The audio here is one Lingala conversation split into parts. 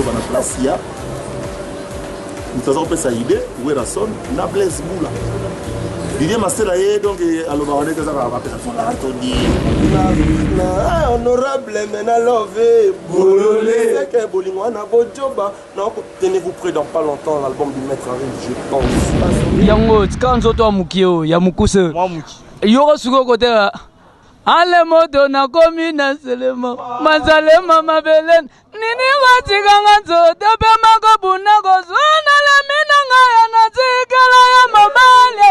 dans la place il y a nous faisons pas ça idée où est la sonne na Blaise Boula Didier Mastela donc alors on est que ça va faire ça Tony honorable mena love bololé que bolingo na bojoba non tenez-vous prêt dans pas longtemps l'album du maître arrive je pense yango kanzo to mukio ya mukuse moi muki yoko suko côté ale moto na komi na selema mazalema mabelen nini watikanga nzoto pe makobuna kozwana la minanga ya natikala ya mabale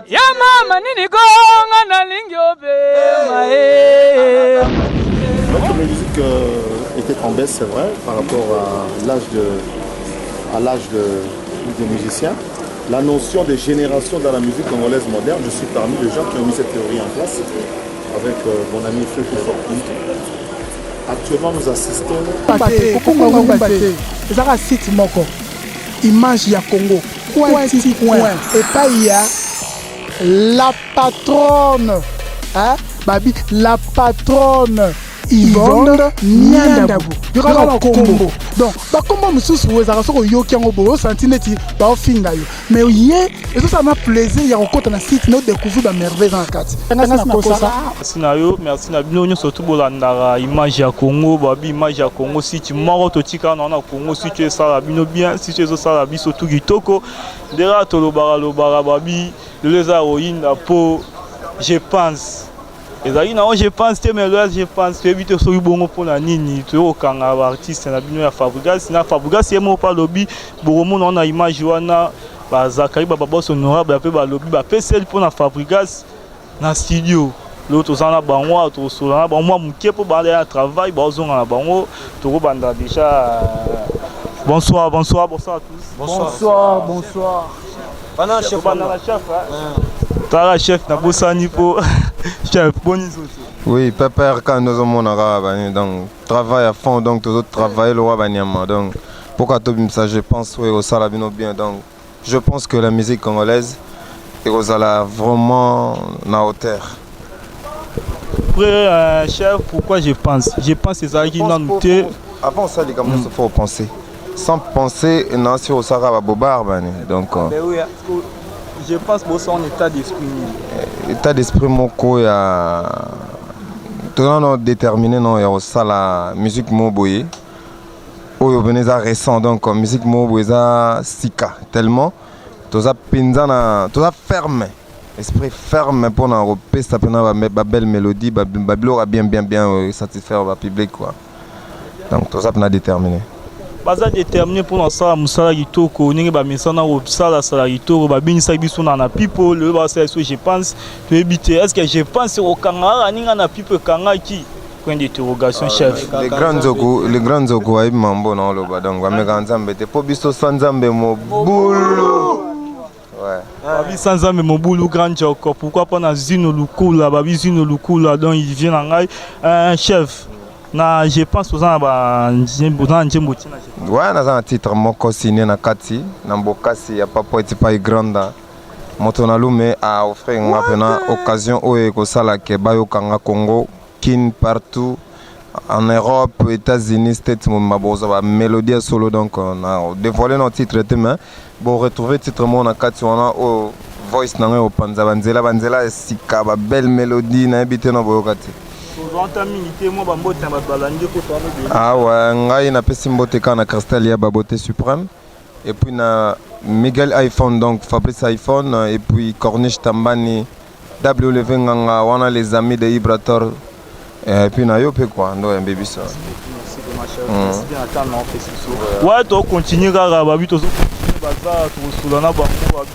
ya mama nini konga na lingiope notre musique était en baisse c'est vrai par rapport à l'âge des musiciens. La notion de génération dans la musique congolaise moderne, je suis parmi les gens qui ont mis cette théorie en place avec mon ami Feu Fortin. Actuellement, nous assistons. Image ya Congo. Et pas il y a la patronne. Hein? Babi, la patronne. Yvonne Niandabu. Il y aura un combo. Donc, comment nous sommes sur les arroseurs yoki en obo, santineti, ba finga yo. Mais yé, et ça m'a plaisir. Il y a encore un site nous découvrir la merveille dans la carte. Merci Nayo, merci Nabino surtout pour la image à Congo, babi image à Congo. Si tu m'as totika na Congo, si tu es ça Nabino bien, si tu es ça Nabi surtout kitoko. Dera tolobara lobara babi, les héroïnes la peau, je pense. Et là, je pense que je pense que éviter ce bon pour la nini, tu es quand un artiste n'a bien Fabregas, na Fabregas c'est mon pas lobby, bon on a image wana, bah Zakari baba boss honorable après bah lobby, bah celle pour la Fabregas na studio. L'autre ça na bango, tout ça na moi mon qui pour aller à travail, bah on a bango, tout banda déjà. Bonsoir à tous. Bonsoir. Pendant chef Tara chef na bosani po chef bonizo. Oui, papa quand nous sommes en donc travail à fond donc tout travail le roi banyama donc pourquoi tout ça je pense oui au salabino bien donc je pense que la musique congolaise est aux ala vraiment na hauteur. Après chef pourquoi je pense c'est ça qui n'a noté avant ça les gars il faut penser sans penser non sur au Sahara bobar donc je pense que c'est un état d'esprit. État d'esprit moko ya tout non déterminé non ya ça la musique moboye oyo beneza récent donc musique moboye za sika tellement tout ça pinzana tout ça ferme esprit ferme pour na repé ça pena ba belle mélodie ba bien satisfaire le public quoi donc tout ça pena déterminé. Baza déterminé pour ça musala kitoko ningi ba mesana au sala kitoko ba binisa biso na people le ba ça je pense tu éviter est-ce que je pense au kangara ninga na people kangaki point d'interrogation chef les grands zogo ay mambo na lo ba donc ba meka nzambe te po biso sanzambe mo bulu ouais babi sanzambe mo bulu grand joko pourquoi pas na zino lukula babi zino lukula donc il vient ngai un chef. Na je pense aux gens bah ouais na un titre moko signé na kati na mbokasi ya papa eti pa granda moto na lume a offrir ngapena occasion oyo ko sala ke bayo kanga Congo kin partout en Europe États-Unis States maboza ba mélodie solo donc on a dévoilé notre titre demain bon retrouver titre mon na kati on a au voice na au panza banzela sika ba belle mélodie na habité na boyokati. Ah ouais, ngai na pesi mbote kana Cristal ya baboté suprême et puis na Miguel iPhone donc Fabrice iPhone et puis Corniche Tambani WLV nganga wana les amis de Ibrator et puis na yo pe quoi ndo mbébi ça. Ouais, to continue kaka babi to baza to sulana bango babi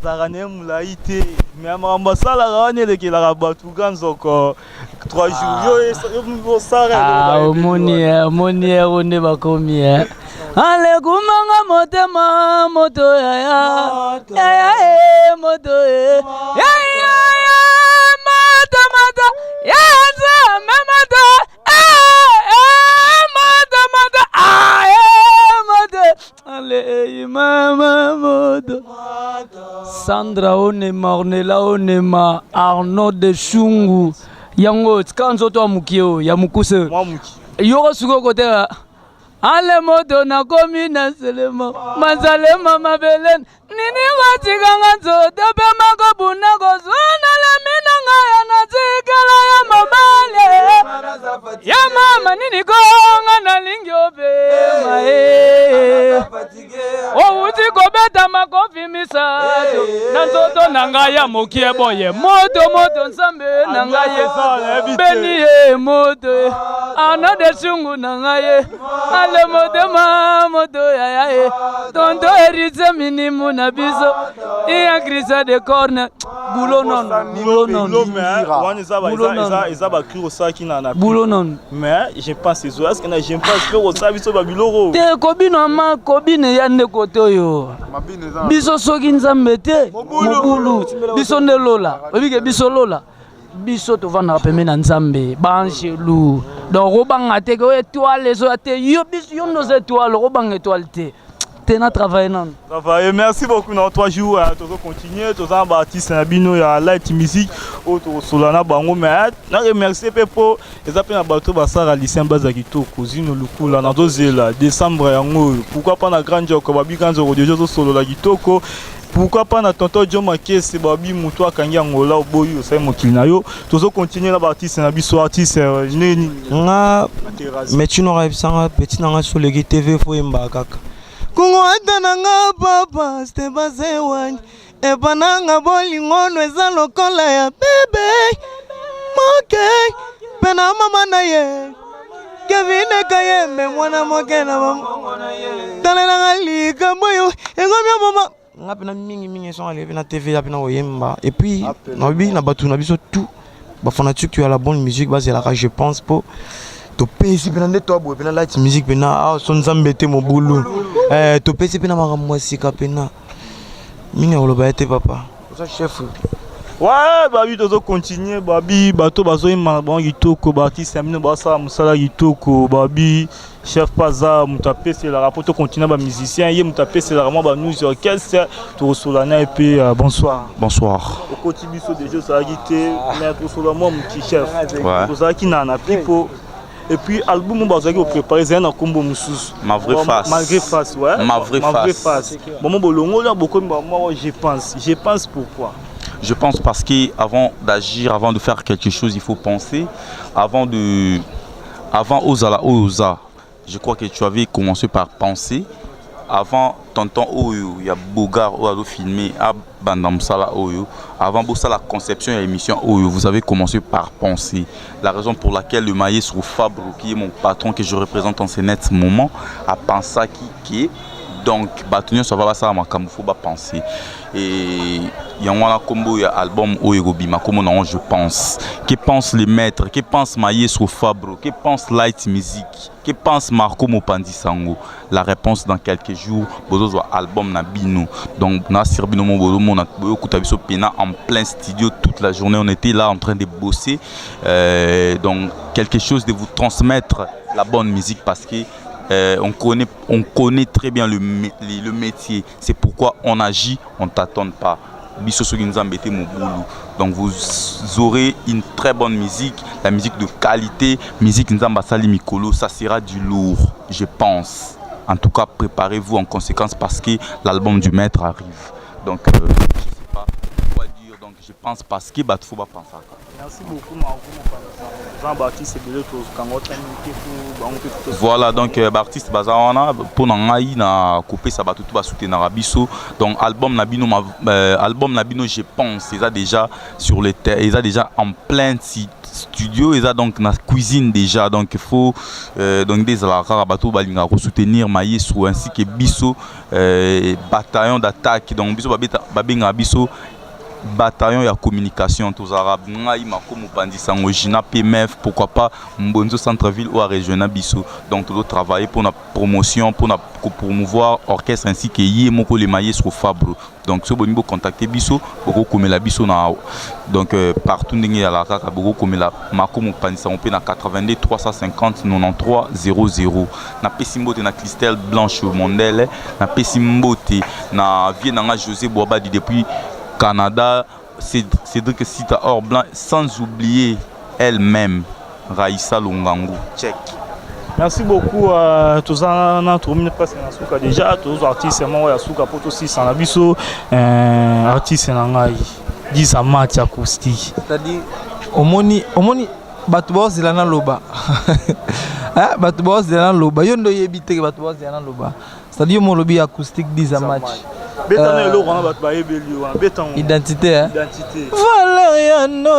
zarane mulaite mais ambasala rawne lekela batu ganzoko 3 jours yo sara moni on ba komi ale kumanga motema moto ya moto ya mata ya mata allez mama moto Sandra Onema Ornella Onema Arnaud de Shungu yango kanzo to mukio ya mukuse moi muki yoko suko côté Ale moto na komi na selema mazalema mabelen nini watikanga nzoto pe makobuna kozwana la minanga ya natikala ya mabale ya mama nini konga na lingiope outi kobeta makofi misato na nzoto nanga ya mokie boye moto nsambe nanga ye beni ye moto ana de sungu nanga ye ale moto ya tonto eritse minimu na biso iya krisa de corne boulot non mais je pense que est-ce que je pense que au service ba biloko te kobino ma kobine ya ndeko toyo biso soki nzambe te mobulu biso nde lola obike biso lola biso tovanda pembe na nzambe banjelu donc obanga te ko étoile zo te yo biso yo nos étoiles obanga étoile te na travailler non. Travailler. Merci beaucoup. Dans 3 jours, tu vas continuer. Tu vas bâtir un bino ya light music. Auto solana bango mais na remercier pour les appels à bateau basara lycée baza kitoko zino lukula na dozela décembre yango. Pourquoi pas na grand job babi kanzo déjà solo la kitoko. Pourquoi pas na tonton John Makese babi muto akangi ngola oboyi osai mokili na yo. Tu vas continuer na bâtir na biso artiste nini. Nga mais tu n'aurais pas petit na sur le TV fo yemba kaka. Kungo atananga papa Stebase wany epananga bolingono eza lokola ya bebe moke pena mama na ye Kevin Kayembe mwana moke na mama talela lika boyo engomya mama ngapena mingi sont allés na TV ya pena oyemba et puis na batu na biso tout ba fanatique tu as la bonne musique base la je pense pour to pesi pena nde to abo pena light music pena son zambete mo bulu to pesi pena makamwa sika pena mingi oloba ete papa ça chef ouais babi tozo continuer babi bato bazo ima bon kitoko bâtisse amino basa musala kitoko babi chef paza mutape c'est la rapport to continuer ba musicien yé mutape c'est la vraiment ba nous orchestre to solana et puis bonsoir bonsoir au kotibiso de jeux ça guité mais to solana mon petit chef to za ki na pipo. Et puis album bazaki préparé c'est un combo mususu ma vraie face malgré face ouais ma vraie face bon bolongo là beaucoup moi je pense pourquoi je pense parce que avant d'agir avant de faire quelque chose il faut penser avant oza je crois que tu avais commencé par penser avant tonton oyo il y a Bogar oyo filmé à Bandamsala oyo avant la conception et l'émission oyo vous avez commencé par penser la raison pour laquelle le maestro Fabro qui est mon patron que je représente en ce net moment a pensé qui est donc batonio ça va ça makambo faut pas penser et il y a un combo album oyo bima comme non je pense que pense les maîtres que pense maestro Fabro que pense light music que pense Marco Mopandi Sango la réponse dans quelques jours bozo album na bino donc na sirbino mo bozo mo na kuta biso pena en plein studio toute la journée on était là en train de bosser donc quelque chose de vous transmettre la bonne musique parce que on connaît très bien le métier. C'est pourquoi on agit, on ne t'attend pas. Donc vous aurez une très bonne musique, la musique de qualité, musique Nzamba Sali Mikolo, ça sera du lourd, je pense. En tout cas, préparez-vous en conséquence parce que l'album du maître arrive. Donc je ne sais pas quoi dire, donc je pense parce que faut pas penser à ça. Merci beaucoup Marco. Jean-Baptiste voilà donc Baptiste Bazawana pour nangai na couper ça tout va soutenir Rabiso donc album Nabino je pense ils a déjà sur le terre ils a déjà en plein studio ils a donc na cuisine déjà donc il faut donc des alara bateau balinga soutenir maïsou ainsi que Biso bataillon d'attaque donc Biso babinga Biso bataillon ya communication tous arabes ngai makomo pandisango jina PMF pourquoi pas mbonzo centre-ville ou à régional biso donc tout travailler pour la promotion pour promouvoir orchestre ainsi que yé moko le maestro Fabro donc ce bonimbo contacter biso boko komela biso na donc partout ndenge ya la kaka boko komela makomo pandisango pe na 82 350 93 00 na pesimbote na Christelle Blanche Mondele na pesimbote na vie na José Boabadi depuis Canada, Cédric Sita Or Blanc, sans oublier elle-même, Raïssa Longango. Check. Merci beaucoup à tous les presque déjà tous les artistes moi ya suka pour aussi sans abiso artiste nangai 10 match acoustique c'est-à-dire omoni batu boss de la loba ah batu boss de la loba yondo yebite batu boss de la loba c'est-à-dire mon lobby acoustique 10 match identité hein identité Valeriano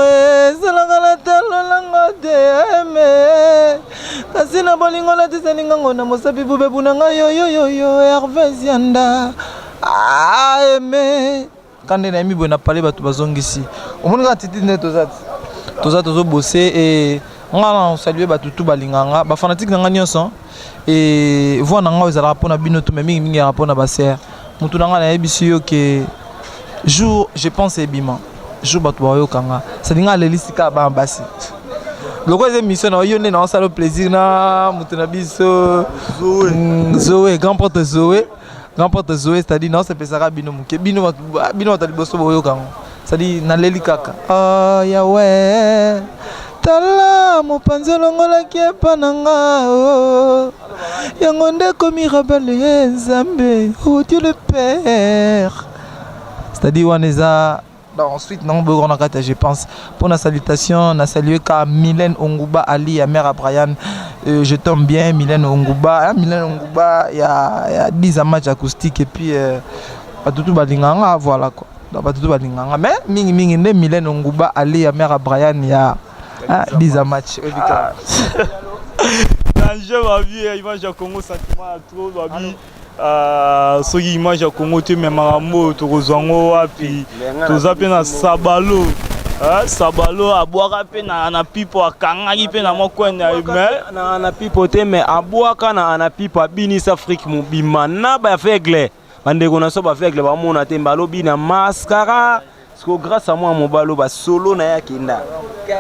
salangala talolanga de kasina bolingo la tisaninga ngona mosapi bube bunanga yo Hervé Zianda aime kande na mi bona parler batu bazongisi omonga titi ne tozo bosser et ngala saluer batu tout balinganga ba fanatique nanga nyonso et voix nanga ezala pona bino to mingi rapona ba ser mutu nanga na ebisi yo ke jour je pense ebima jour batu ba yo kanga salinga lelisika ba ambasi loko eze mission na yo ne na sala plaisir na mutu na biso Zoé grand porte Zoé c'est-à-dire non c'est pesaka bino muke bino tali boso boyo kanga c'est-à-dire na leli kaka oh yawe tala mopanzi olongolaki epa na nga yango nde komi rebelle nzambe oh Dieu le Père c'est-à-dire wana eza ensuite non je pense pour la salutation na saluer ka Mylène Onguba Ali ya mère à Brian je tombe bien Mylène Onguba il y a 10 matchs acoustiques et puis tout balinganga voilà quoi tout balinganga mais mingi ne Mylène Onguba Ali ya mère à Brian il y a 10 matchs je ma vie image à Congo sentiment trop ma vie soki image ya Congo te memaka mbo tokozwango wapi toza mpe na sabalo sabalo abwaka mpe na pipo akangaki mpe na mokwene na pipo te me abwaka na pipo abinisa Afrique mobima na bafegle bandeko na so bafegle bamona te balobi na Mascara grâce à moi mobalo ba solo na ya kinda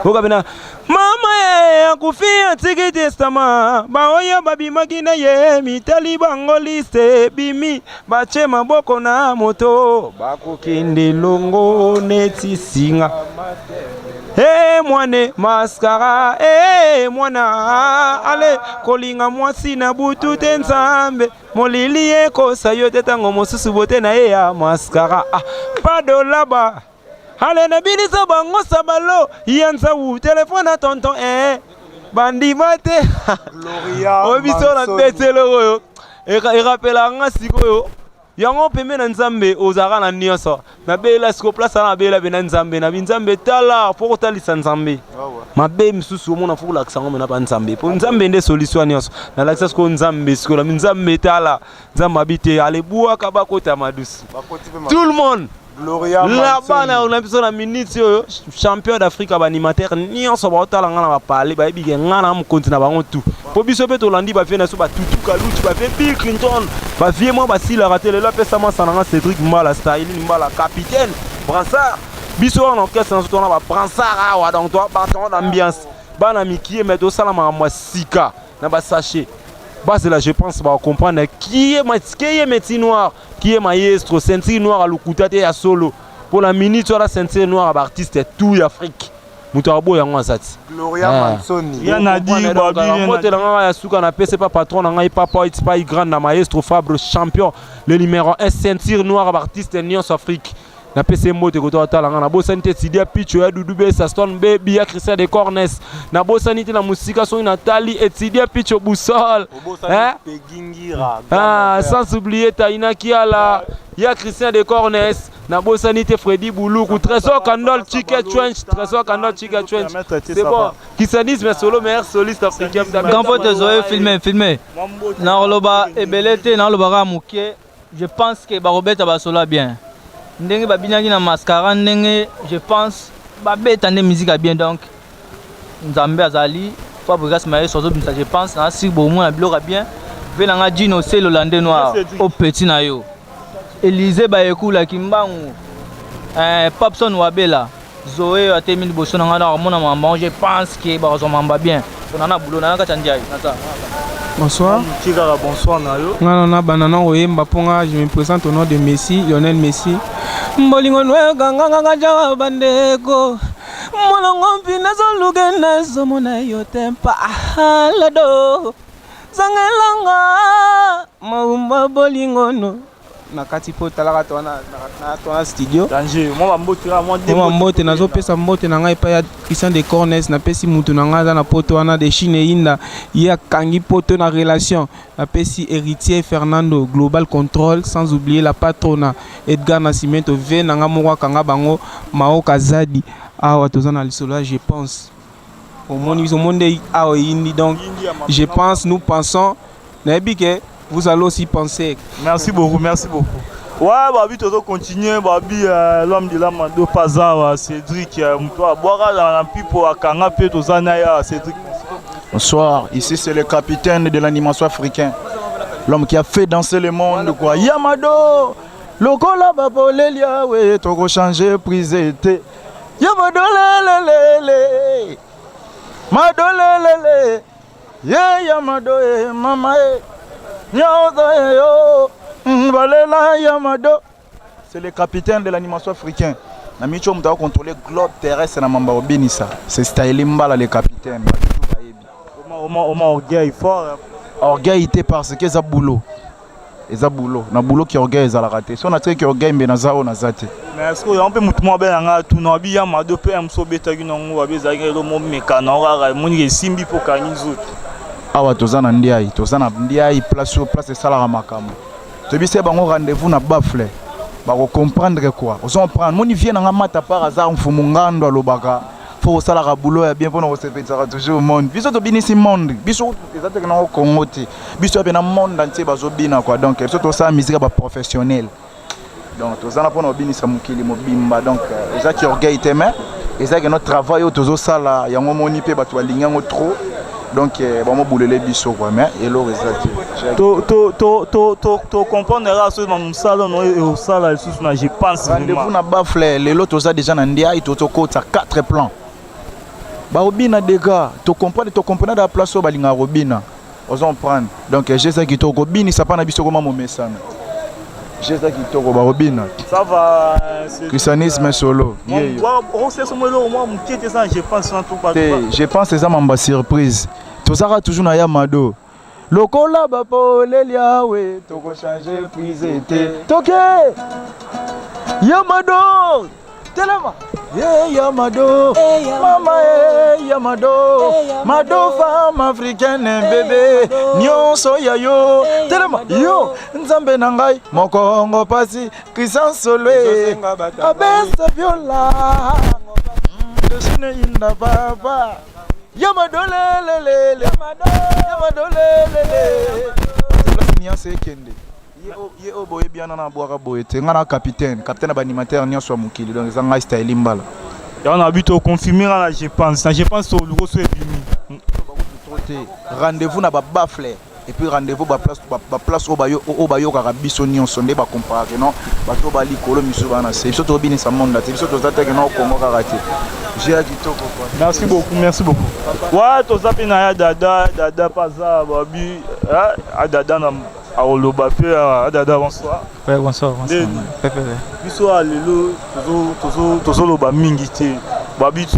okabena mama ya kufia tiki testament ba oyo babimaki na ye mitali bango liste bimi bache maboko na moto bakokende longo neti singa mwane Mascara mwana ale kolinga mwasi na butu te nzambe molili ekosa yo te tango mosusu bote na ye ya Mascara padolaba ale na bilisa bango sabalo yanza wu telefone na tonton bandi mate Gloria obiso na betelo oyo rappela nga sikoyo yango peme na nzambe ozaka na nyonso na bela siko place na bela bena nzambe na binzambe tala pour talisa nzambe mabe msusu omona fuku la kisango mena pa nzambe pour nzambe nde solution nyonso na la kisango nzambe siko la nzambe tala nzambe abite ale buwa kabakota madusu tout le monde Gloria là-bas on a besoin de minutes champion d'Afrique animateur nyonso ba otala ngana ba parler ba ebike ngana mu continent bango tout po biso pe to landi ba fena so ba tutu kaluchi ba fe Bill Clinton ba vie moi ba sila raté le pesa ma sananga Cédric Mbala style Mbala capitaine Brassard biso en orchestre na so na ba Brassard awa donc toi partant d'ambiance bana mikie mais to sala ma sika na ba sachet base là je pense va comprendre qui est métier noir qui est maestro ceinture noire à l'okuta te à solo pour la minute sur la ceinture noire à artiste tout Afrique mutarabo yango asati Gloria Mansoni ya na di babi ya moto nga ya suka na pese pas patron nga papa it's pas grand na maestro Fabre champion le numéro 1 ceinture noire à artiste Nyons Afrique na pese moto ko tala nga na bosanité Sidia Picho ya Dudube Saston Baby ya Christian de Cornes na bosanité na musika so Nathalie et Sidia Picho Boussol sans oublier Taina Kiala ya Christian de Cornes na bosanité Freddy Bouloukou Trésor Kandol Chicken Trench c'est bon qui s'anise mais solo meilleur soliste africain quand faut te zoé filmer na loba ebelete na loba muke je pense que ba Robert ba solo bien ndenge babinaki na Mascara ndenge je pense babeta nde musique bien donc nzambe azali Fabrice Maé sozo binsa je pense na si bo mo na biloko bien venanga Dino c'est le landais noir au petit na yo Élysée ba ekula kimbangu Popson Wabela Zoé a terminé bosso na ngana mona mamba je pense que ba zomamba bien on a boulot na ka ndiaye nata. Bonsoir. Bonsoir Nayo. Non, banana oyemba ponga, je me présente au nom de Messi, Lionel Messi. Mbolingo nwe ganga jawa bandeko. Molongo mpina zo lugena zo mona yo tempa lado. zangelanga maumba bolingono nakati po talaka tona studio danger moi mbote nazopesa mbote na ngai epai ya Christian de Cornes napesi mutu na ngai aza na poto wana de Chine yinda ye akangi poto na relation napesi héritier Fernando Global Control sans oublier la patrona Edgar Nascimento ve na nga moko akanga bango Maoka Zadi awa toza na lisolo je pense au monde biso monde awa yindi donc je pense nous pensons nayebi ke vous allez aussi penser. Merci beaucoup, merci beaucoup. Ouais, Babi, tu dois continuer. Babi, l'homme de la Mando Paza, Cédric, boire dans la pipe à Kanapé, tout ça, Cédric. Bonsoir, ici c'est le capitaine de l'animation africain. L'homme qui a fait danser le monde, quoi. Yamado, Lokola Babolelia, ouais, tu vas changer, prise été. Yamado, lele, Mado, lele, yeah, Yamado, mama, c'est le capitaine de l'animation africain. Namicho m'a contrôlé globe terrestre na mamba obinisa. C'est Style Mbala le capitaine. Orgueil fort. Orgueil était parce que ça boulot. Et ça boulot. Na boulot qui orgueil ça la raté. Si on a qui orgueil mais na zao na zate. Mais est-ce que on peut mutumo ben nga tout na bi ya mado pe amso beta gi ngo abeza gi lo mo mekana ora moni simbi po kanyi zote. Awa tozana ndiayi, tozana ndiayi place salaka makambo. Tobise bango rendez-vous na bafle. Bako comprendre quoi. Ozo prendre moni vient na mata par hasard mfumu ngando alobaka. Faut salaka boulot ya bien pour se faire toujours au monde. Biso to binisi monde. Biso ezate na Congo ti. Biso be na monde entier bazo bina quoi. Donc biso to sa musique ba professionnel. Donc tozana pour no binisa mukili mobimba donc ezaki orgueil teme. Ezaki notre travail au tozo sala yango moni pe bato balingango trop. Donc vraiment boulele biso quoi mais elo rezaki to comprendra ce dans salon no et sala sous na je pense rendez-vous na bafle lelo toza déjà na ndia ito kota 4 plans ba robina dega to comprendre la place au balinga robina ozo prendre donc j'ai ça qui to robini ça pas na biso comment mo mesana j'ai ça qui to ba robina ça va christianisme solo on sait ce mot moi qui était ça je pense en tout pas je pense c'est ça mamba surprise tozara toujours na Yamado lokola bapolelia we toko changer prise été toke Yamado telema Yamado mama Yamado mado femme africaine bébé nyonso yayo telema yo nzambe na ngai mokongo pasi Christian Solé abesa viola desine inda baba Yamado lele Yamado lele niance kende ye oboye bien na boaka boete ngana capitaine ba animateur nyonso mukili donc zanga Style Mbala ya on a but au confirmer là je pense au logo so ebimi rendez-vous na ba bafle et puis rendez-vous ba place au bayo ka biso nyonso nde ba comparer non ba to ba likolo miso bana c'est biso to bini sa monde là biso to zata ke na Congo ka raté j'ai dit to quoi merci beaucoup ouais to zapi na ya dada paza babi dada na Aoloba pe dada bonsoir. Ouais bonsoir. Pepe. Biso alelo tozo loba mingi te. Babi to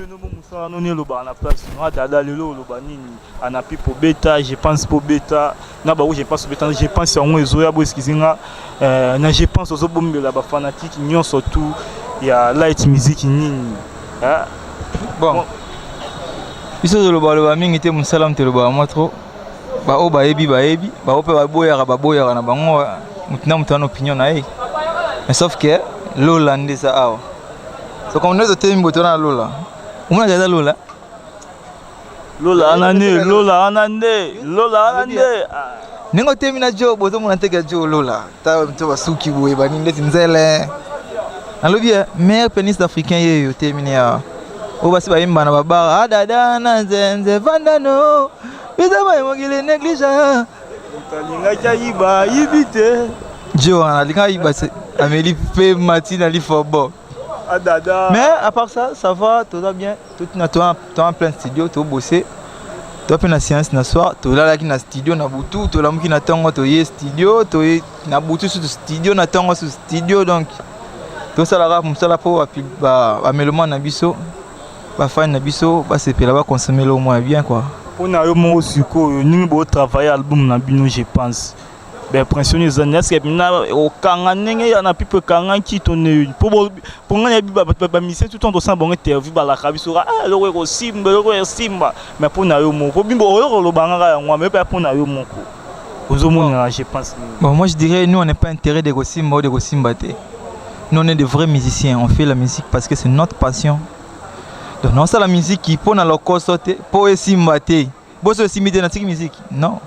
no musa no ne loba na place. No dada lelo loba nini ana pipo beta, je pense pour beta. Na ba je pense beta, je pense en ezo ya bo eskizinga na je pense ozo bombela ba fanatique nyon surtout ya light music nini. Bon. Biso loba mingi te musalam te loba moi trop. Ba o baebi ba o pe baboya na bango mutina mutano opinion na ye mais sauf que lola ndisa awa so comme nous te mboto na lola umuna jaza lola anande ningo temi na jo bozo muna tega jo lola ta mto basuki boye bani ndeti nzele alobi meilleur pianiste africain yeyo temi ya o basi ba imba na babara dada na nzenze vandano bizaba yongile negligence talinga kaiba ibite jo analinga iba Amélie fait matin ali fobo adada mais à part ça va tout va bien tout na toi en plein studio tout bosser toi pe na séance na soir tout là qui na studio na butu tout là qui na tongo to ye studio to na butu sur studio na tongo sur studio donc tout ça là comme ça là pour ba amélement na biso ba fan na biso ba c'est pe là ba consommer le moins bien quoi. On a eu mon succo, nous avons travaillé l'album na bino, je pense. Ben pressionné zane est-ce que na au kanga nenge na pipe kanga qui tonne pour nga ba mission tout temps sans bon interview ba la kabiso ah le ko simba mais pour na yo mon pour bimbo lo banga ya moi mais pas pour na yo mon ko ozomona je pense. Bon moi je dirais nous on n'est pas intérêt de simba ou de simba té. Nous on est de vrais musiciens, on fait la musique parce que c'est notre passion. Donc non c'est la musique qui pour na lo kosote pour simba té. Bo so simité na tiki musique. Non.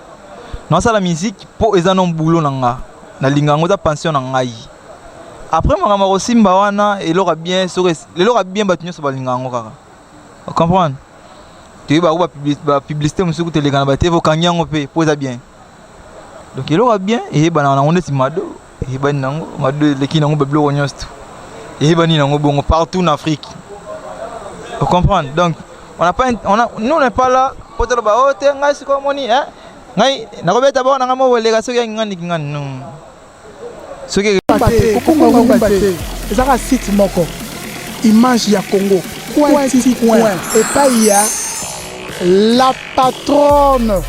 Non ça la musique pour les anon boulot nanga na lingango ta pension nangai après moi ma simba wana et l'aura bien battu sur lingango kaka vous comprenez tu ba publicité monsieur ko telegana ba TV kanyango pe posa bien donc il aura bien et ba na on est mado et ba nango mado leki nango ba blo nyosto et ba ni nango bongo partout en Afrique vous comprenez donc nous on n'est pas là pour te ba oh te ngai siko moni hein ngai nakobeta bona ngamo bolega soki ngani no soki Congo ezaka site moko image ya Congo point et pas il y a la patronne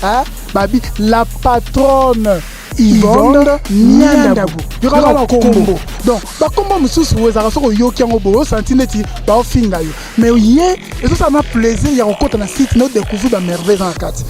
hein babi la patronne Yvonne Niandabu yokaka ba kombo donc ba kombo mususu ezaka soko yoki yango boyo santineti ba ofinga yo mais ye eso ça m'a plaisir ya kokota na site no découvrir ba merveille dans la carte.